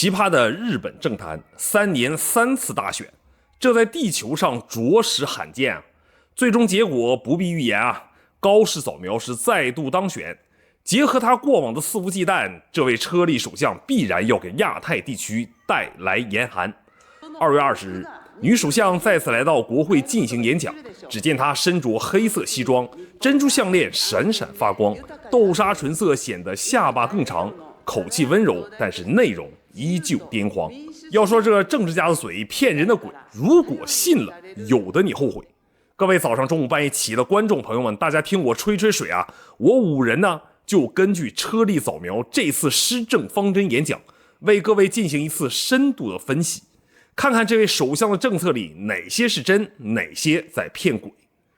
奇葩的日本政壇，3年3次大選，這在地球上着實罕見啊！最終結果不必預言啊，高市早苗是再度當選。結合他過往的肆無忌憚，這位車利首相必然要給亞太地區帶來嚴寒。2月20日，女首相再次來到國會進行演講，只見她身着黑色西裝，珍珠項鏈閃閃發光，豆沙唇色顯得下巴更長，口氣溫柔，但是內容依舊癲狂。要說這政治家的嘴騙人的鬼，如果信了，有的你後悔。各位早上中午半夜起的觀眾朋友們，大家聽我吹吹水啊！我5人呢，就根據車利早苗這次施政方針演講，為各位進行一次深度的分析，看看這位首相的政策裡哪些是真，哪些在騙鬼。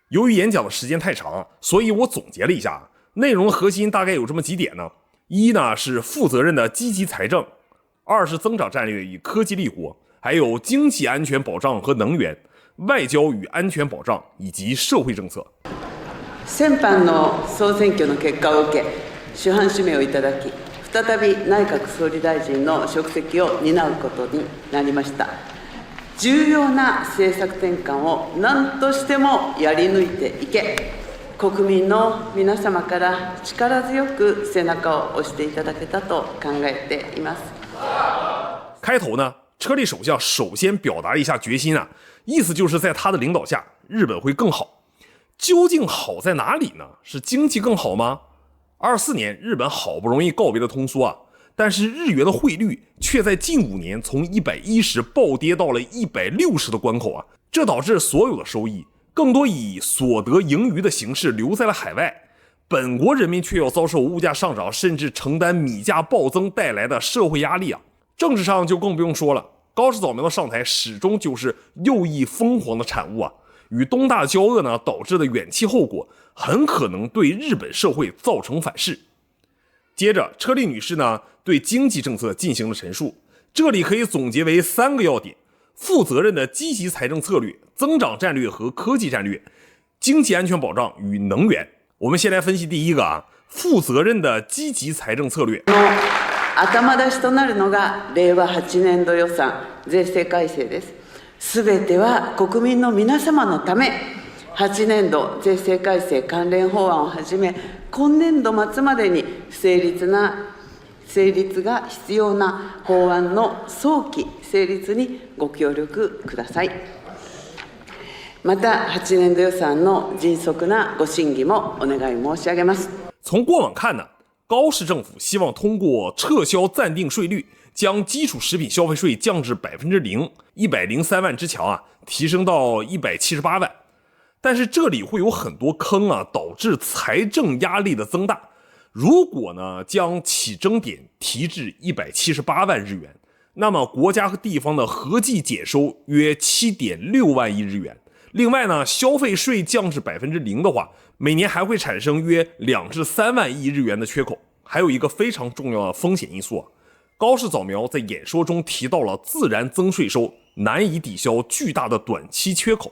由于演講的時間太長，所以我總結了一下，內容的核心大概有這麼幾點呢：一呢是負責任的積極財政；2是增長戰略與科技立國；還有經濟安全保障和能源、外交與安全保障以及社會政策。先般の総選挙の結果を受け、主犯指名をいただき、再び内閣総理大臣の職責を担うことになりました。重要な政策転換を何としてもやり抜いていけ、国民の皆様から力強く背中を押していただけたと考えています。開頭呢，車利首相首先表達一下決心啊，意思就是在他的領導下，日本會更好。究竟好在哪裡呢？是經濟更好嗎？24年日本好不容易告別了通縮啊，但是日元的匯率卻在近5年從110暴跌到了160的關口啊，這導致所有的收益更多以所得盈餘的形式留在了海外，本國人民卻要遭受物價上漲，甚至承擔米價暴增帶來的社會壓力啊。政治上就更不用說了，高市早苗的上台始終就是右翼瘋狂的產物啊。與東大交惡呢導致的遠期後果，很可能對日本社會造成反噬。接着，車利女士呢對經濟政策進行了陳述，這裡可以總結為3個要點：負責任的積極財政策略、增長戰略和科技戰略、經濟安全保障與能源。我們先來分析第一個啊，負責任的積極財政策略。頭出しとなるのが令和8年度予算税制改正です。すべては国民の皆様のため、8年度税制改正関連法案をはじめ、今年度末までに成立が必要な法案の早期成立にご協力ください。また、8年度予算の迅速なご審議もお願い申し上げます。從過往看呢，高市政府希望通過撤銷暫定稅率，將基礎食品消費稅降至0%，103萬之強啊，提升到178萬。但是這裡會有很多坑啊，導致財政壓力的增大。如果呢將起徵點提至178萬日元，那麼國家和地方的合計減收約7.6萬億日元。另外呢，消費稅降至0%的話，每年還會產生約2至3萬億日元的缺口。還有一個非常重要的風險因素啊，高市早苗在演說中提到了自然增稅收難以抵消巨大的短期缺口。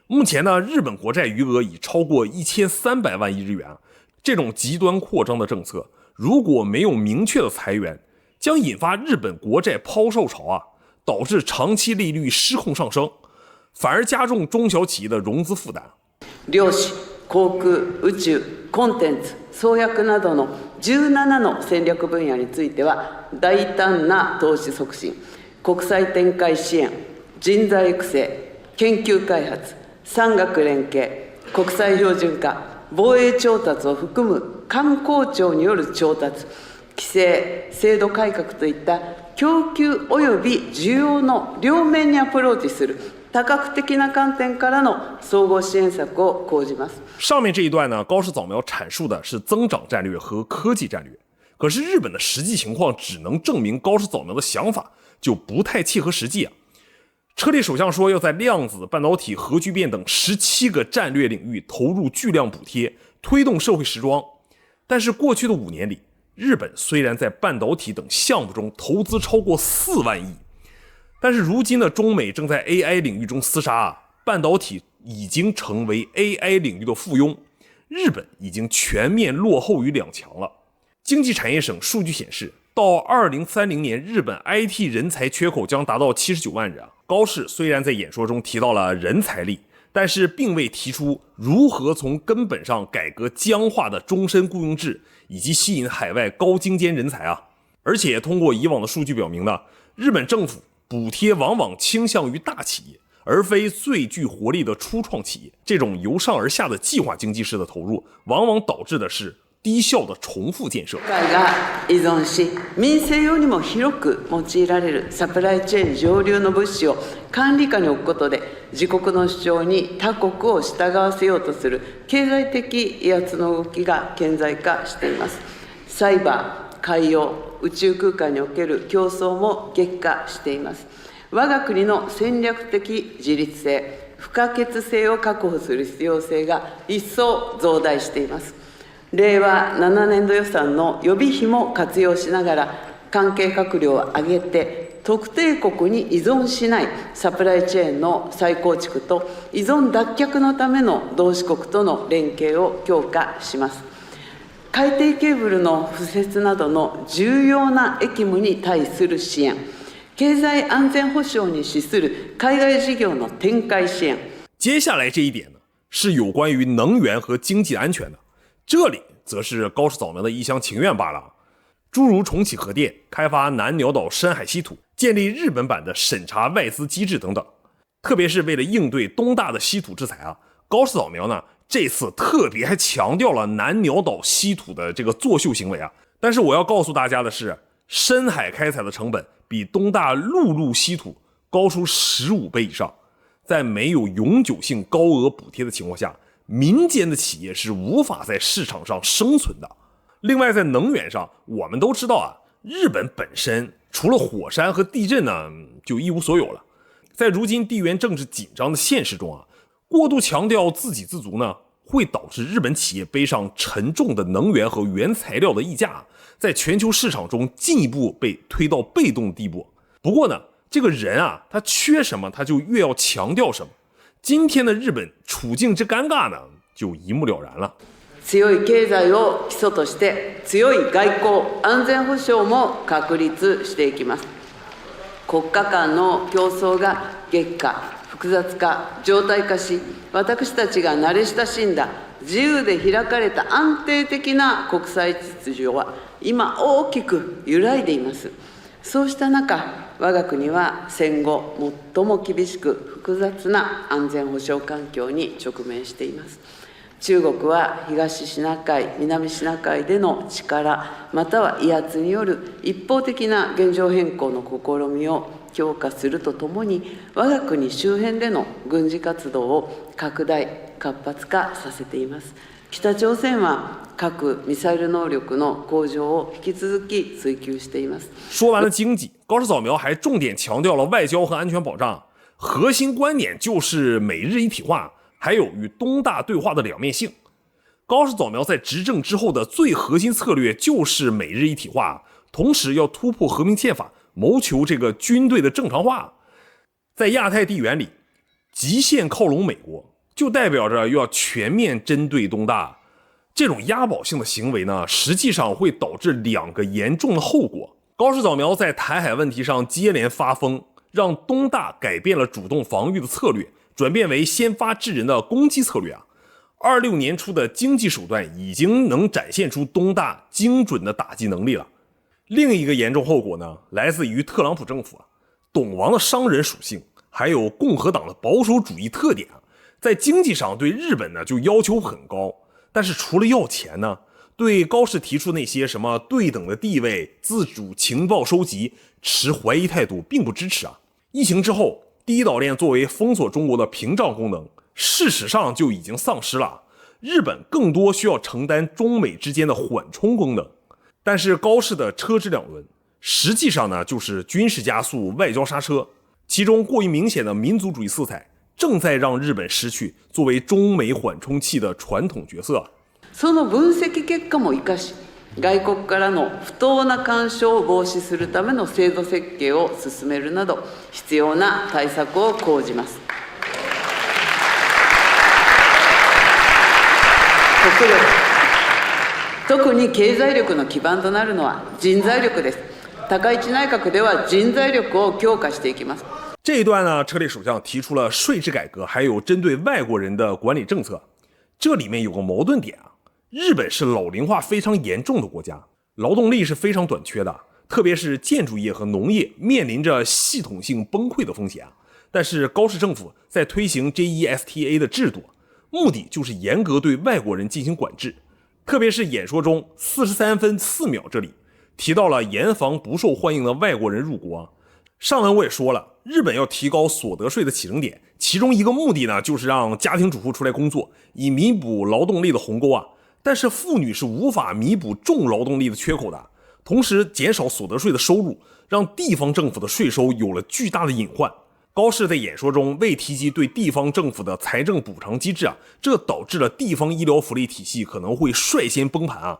目前呢，日本國債餘額已超過1300萬億日元啊，這種極端擴張的政策，如果沒有明確的財源，將引發日本國債拋售潮啊，導致長期利率失控上升，反而加重中小企業的融資負擔。量子、航空、宇宙、コンテンツ、創薬などの17の戦略分野については、大膽な投資促進、国際展開支援、人材育成、研究開発、産学連携、国際標準化、防衛調達を含む官公庁による調達、規制、制度改革といった供給及び需要の両面にアプローチする多角的な観点からの総合支援策を講じます。上面這一段呢，高市早苗闡述的是增長戰略和科技戰略，可是日本的實際情況只能證明高市早苗的想法就不太契合實際啊。車利首相說要在量子、半導體、核聚變等17個戰略領域投入巨量補貼，推動社會時裝。但是過去的5年裡，日本雖然在半導體等項目中投資超過4萬億，但是如今的中美正在 AI 領域中廝殺啊，半導體已經成為 AI 領域的附庸，日本已經全面落後於兩強了。經濟產業省數據顯示，到2030年，日本 IT 人才缺口将达到79万人。高市虽然在演说中提到了人才力，但是并未提出如何从根本上改革僵化的终身雇佣制，以及吸引海外高精尖人才啊。而且通过以往的数据表明呢，日本政府补貼往往傾向於大企業，而非最具活力的初創企業。這種由上而下的計劃經濟式的投入，往往導致的是低效的重複建設。が依存し、民生用にも広く用いられるサプライチェーン上流の物資を管理下に置くことで、自国の主張に他国を従わせようとする経済的威圧の動きが顕在化しています。サイバー、海洋、宇宙空間における競争も激化しています。我が国の戦略的自立性、不可欠性を確保する必要性が一層増大しています。令和7年度予算の予備費も活用しながら、関係閣僚を挙げて特定国に依存しないサプライチェーンの再構築と依存脱却のための同志国との連携を強化します。海底ケーブルの敷設などの重要な役務に対する支援、経済安全保障に資する海外事業の展開支援。接下來這一點呢，是有關於能源和經濟安全的，這裡則是高市早苗的一廂情願罷了。諸如重啟核電、開發南鳥島深海稀土、建立日本版的審查外資機制等等，特別是為了應對東大的稀土制裁啊，高市早苗呢這次特別還強調了南鳥島稀土的這個作秀行為啊。但是我要告訴大家的是，深海開採的成本比東大陸路稀土高出15倍以上，在沒有永久性高額補貼的情況下，民間的企業是無法在市場上生存的。另外在能源上，我們都知道啊，日本本身除了火山和地震呢，就一無所有了。在如今地緣政治緊張的現實中啊，過度強調自給自足呢，會導致日本企業背上沉重的能源和原材料的溢價，在全球市場中進一步被推到被動的地步。不過呢，這個人啊，他缺什麼他就越要強調什麼。今天的日本處境之尷尬呢，就一目了然了。強い経済を基礎として強い外交安全保障も確立していきます。国家間の競争が激化、複雑化、常態化し、私たちが慣れ親しんだ自由で開かれた安定的な国際秩序は今大きく揺らいでいます。そうした中、我が国は戦後最も厳しく複雑な安全保障環境に直面しています。中国は東シナ海、南シナ海での力、または威圧による一方的な現状変更の試みを強化するとともに、我が国周辺での軍事活動を拡大、活発化させています。北朝鮮は核・ミサイル能力の向上を引き続き追求しています。說完了經濟，高市早苗還重點強調了外交和安全保障，核心觀點就是美日一體化，還有與東大對話的兩面性。高市早苗在執政之後的最核心策略就是美日一體化，同時要突破和平憲法，謀求這個軍隊的正常化。在亞太地緣裡，極限靠攏美國，就代表着要全面針對東大。這種押寶性的行為呢，實際上會導致兩個嚴重的後果。高市早苗在台海問題上接連發瘋，讓東大改變了主動防禦的策略，轉變為先發制人的攻擊策略啊。26年初的經濟手段已經能展現出東大精準的打擊能力了。另一個嚴重後果呢，來自於特朗普政府啊，懂王的商人屬性，還有共和黨的保守主義特點啊，在經濟上對日本呢就要求很高。但是除了要錢呢，對高市提出那些什麼對等的地位、自主情報收集持懷疑態度，並不支持啊。疫情之後，第一島鏈作為封鎖中國的屏障功能，事實上就已經喪失了。日本更多需要承擔中美之間的緩衝功能。但是高市的車之兩輪，實際上呢就是軍事加速、外交剎車，其中過於明顯的民族主義色彩，正在讓日本失去作為中美緩衝器的傳統角色。その分析結果も生かし、外国からの不当な干渉を防止するための制度設計を進めるなど、必要な対策を講じます。国力、特に経済力の基盤となるのは人材力です。高市内閣では人材力を強化していきます。这一段呢，车里首相提出了税制改革，还有针对外国人的管理政策。这里面有个矛盾点啊，日本是老龄化非常严重的国家，劳动力是非常短缺的，特别是建筑业和農業面臨着系統性崩潰的風險啊。但是高市政府在推行 JESTA 的制度，目的就是嚴格對外國人進行管制。特別是演說中43分4秒這裡提到了嚴防不受歡迎的外國人入國啊。上文我也說了，日本要提高所得稅的起徵點，其中一個目的呢，就是讓家庭主婦出來工作，以彌補勞動力的鴻溝啊。但是婦女是無法彌補重勞動力的缺口的，同時減少所得稅的收入，讓地方政府的稅收有了巨大的隱患。高市在演說中未提及對地方政府的財政補償機制啊，這導致了地方醫療福利體系可能會率先崩盤啊。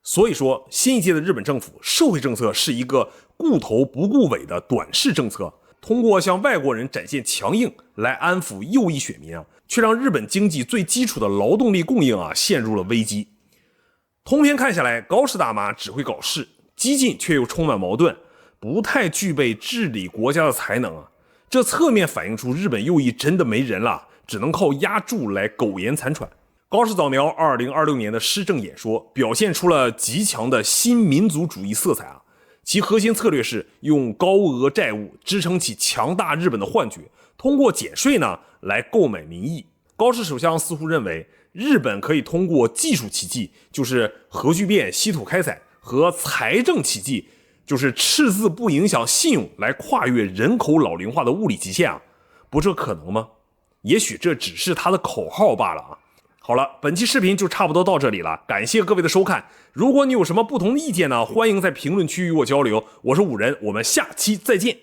所以說，新一屆的日本政府社會政策是一個顧頭不顧尾的短視政策，通過向外國人展現強硬來安撫右翼選民啊，卻讓日本經濟最基礎的勞動力供應啊陷入了危機。通篇看下來，高市大媽只會搞事，激進卻又充滿矛盾，不太具備治理國家的才能啊。這側面反映出日本右翼真的沒人了，只能靠押注來苟延殘喘。高市早苗2026年的施政演說表現出了極強的新民族主義色彩啊，其核心策略是用高額債務支撐起強大日本的幻覺，通過減稅呢來購買民意。高市首相似乎認為日本可以通過技術奇蹟，就是核聚變稀土開採，和財政奇蹟，就是赤字不影響信用，來跨越人口老齡化的物理極限啊。不，這可能嗎？也許這只是他的口號罷了啊。好了，本期視頻就差不多到這裡了，感謝各位的收看。如果你有什麼不同的意見呢，歡迎在評論區與我交流。我是武仁，我們下期再見。